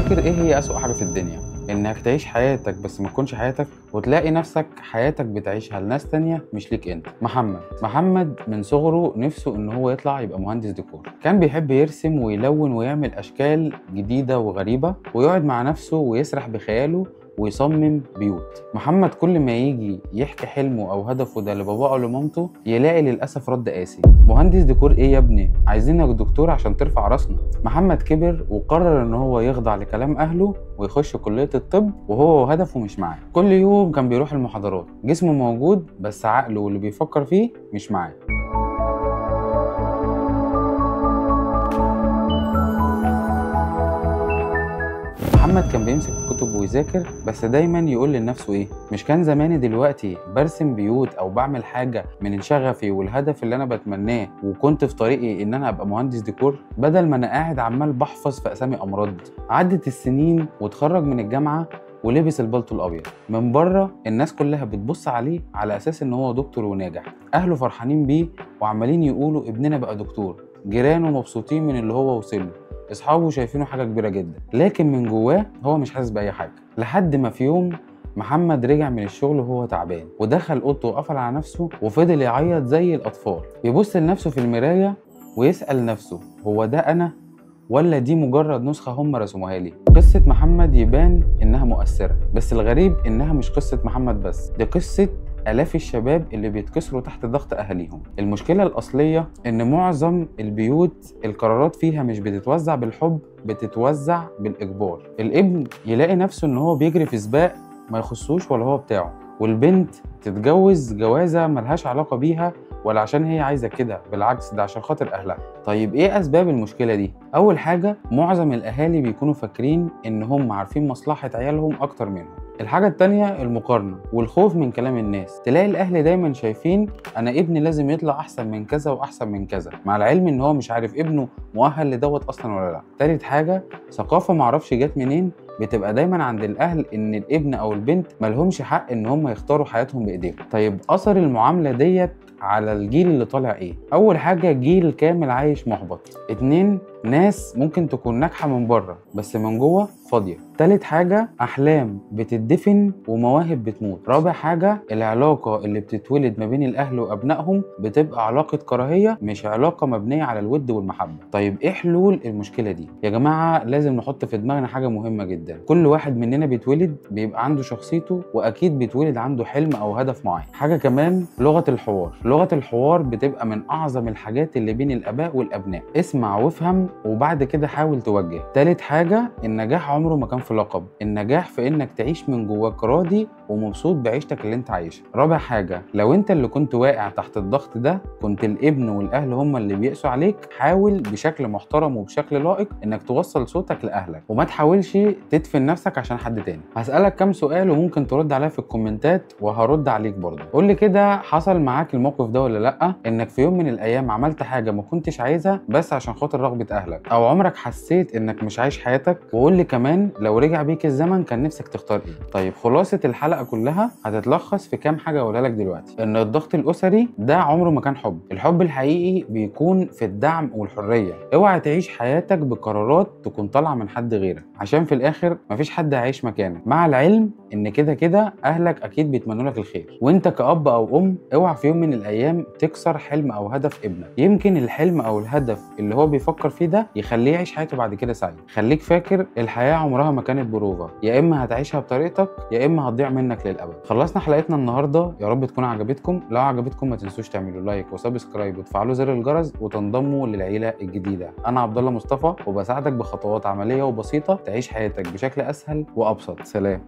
تفتكر ايه هي أسوأ حاجة في الدنيا؟ انك تعيش حياتك بس ما تكونش حياتك، وتلاقي نفسك حياتك بتعيشها لناس تانية مش ليك انت. محمد من صغره نفسه ان هو يطلع يبقى مهندس ديكور. كان بيحب يرسم ويلون ويعمل اشكال جديدة وغريبة، ويقعد مع نفسه ويسرح بخياله ويصمم بيوت. محمد كل ما يجي يحكي حلمه او هدفه ده لباباه او لمامته، يلاقي للاسف رد قاسي: مهندس ديكور ايه يا ابني؟ عايزينك دكتور عشان ترفع راسنا. محمد كبر وقرر ان هو يخضع لكلام اهله ويخش كلية الطب، وهو هدفه مش معاه. كل يوم كان بيروح المحاضرات، جسمه موجود بس عقله واللي بيفكر فيه مش معاه. محمد كان بيمسك الكتب ويذاكر، بس دايما يقول لنفسه ايه: مش كان زماني دلوقتي برسم بيوت او بعمل حاجه من شغفي والهدف اللي انا بتمناه، وكنت في طريقي ان انا ابقى مهندس ديكور، بدل ما انا قاعد عمال بحفظ في اسامي امراض. عدت السنين واتخرج من الجامعه ولبس البلطو الابيض. من بره الناس كلها بتبص عليه على اساس ان هو دكتور وناجح، اهله فرحانين بيه وعمالين يقولوا ابننا بقى دكتور، جيرانه مبسوطين من اللي هو وصله، اصحابه شايفينه حاجه كبيره جدا، لكن من جواه هو مش حاسس باي حاجه. لحد ما في يوم محمد رجع من الشغل وهو تعبان، ودخل اوضته وقفل على نفسه وفضل يعيط زي الاطفال، يبص لنفسه في المرايه ويسال نفسه: هو ده انا ولا دي مجرد نسخه هم رسموها لي؟ قصه محمد يبان انها مؤثره، بس الغريب انها مش قصه محمد بس، دي قصه آلاف الشباب اللي بيتكسروا تحت ضغط أهاليهم. المشكلة الأصلية إن معظم البيوت القرارات فيها مش بتتوزع بالحب، بتتوزع بالإجبار. الابن يلاقي نفسه إن هو بيجري في سباق ما يخصوش ولا هو بتاعه، والبنت تتجوز جوازة ملهاش علاقة بيها ولا عشان هي عايزة كده، بالعكس ده عشان خاطر أهلها. طيب إيه أسباب المشكلة دي؟ أول حاجة، معظم الأهالي بيكونوا فاكرين إن هم عارفين مصلحة عيالهم أكتر منهم. الحاجة التانية، المقارنة والخوف من كلام الناس. تلاقي الأهل دايما شايفين أنا ابني لازم يطلع أحسن من كذا وأحسن من كذا، مع العلم إن هو مش عارف ابنه مؤهل لدوت أصلا ولا لأ. تالت حاجة، ثقافة معرفش جت منين، بتبقى دايما عند الأهل إن الابن أو البنت ملهمش حق إن هم يختاروا حياتهم بإيديهم. طيب أثر المعاملة ديت على الجيل اللي طالع ايه؟ اول حاجه، جيل كامل عايش محبط. اتنين، ناس ممكن تكون ناجحه من بره بس من جوه فاضيه. تالت حاجه، احلام بتدفن ومواهب بتموت. رابع حاجه، العلاقه اللي بتتولد ما بين الاهل وابنائهم بتبقى علاقه كراهيه، مش علاقه مبنيه على الود والمحبه. طيب ايه حلول المشكله دي؟ يا جماعه لازم نحط في دماغنا حاجه مهمه جدا: كل واحد مننا بيتولد بيبقى عنده شخصيته، واكيد بيتولد عنده حلم او هدف معين. حاجه كمان، لغه الحوار بتبقى من اعظم الحاجات اللي بين الاباء والابناء. اسمع وافهم وبعد كده حاول توجه. تالت حاجه، النجاح عمره ما كان في لقب، النجاح في انك تعيش من جواك راضي ومبسوط بعيشتك اللي انت عايشها. رابع حاجه، لو انت اللي كنت واقع تحت الضغط ده، كنت الابن والاهل هم اللي بيقسوا عليك، حاول بشكل محترم وبشكل لائق انك توصل صوتك لاهلك، وما تحاولش تدفن نفسك عشان حد تاني. هسالك كام سؤال وممكن ترد عليا في الكومنتات وهرد عليك برضه. قول لي كده، حصل معاك الموقف ده ولا لا؟ انك في يوم من الايام عملت حاجه ما كنتش عايزها بس عشان خاطر رغبه اهلك، او عمرك حسيت انك مش عايش حياتك؟ وقول لي كمان، لو رجع بيك الزمن كان نفسك تختار ايه؟ طيب خلاصه الحلقه كلها هتتلخص في كام حاجه اقولها لك دلوقتي: ان الضغط الاسري ده عمره ما كان حب، الحب الحقيقي بيكون في الدعم والحريه. اوعى تعيش حياتك بقرارات تكون طالعه من حد غيرك، عشان في الاخر مفيش حد هيعيش مكانك، مع العلم ان كده كده اهلك اكيد بيتمنوا لك الخير. وانت كأب او ام، اوعى في يوم من الايام تكسر حلم او هدف ابنك. يمكن الحلم او الهدف اللي هو بيفكر فيه ده يخليه يعيش حياته بعد كده سعيد. خليك فاكر، الحياه عمرها ما كانت بروفه، يا اما هتعيشها بطريقتك يا اما هتضيع منك للابد. خلصنا حلقتنا النهارده، يا رب تكون عجبتكم. لو عجبتكم ما تنسوش تعملوا لايك وسبسكرايب وتفعلوا زر الجرس وتنضموا للعيله الجديده. انا عبد الله مصطفى، وبساعدك بخطوات عمليه وبسيطه تعيش حياتك بشكل اسهل وابسط. سلام.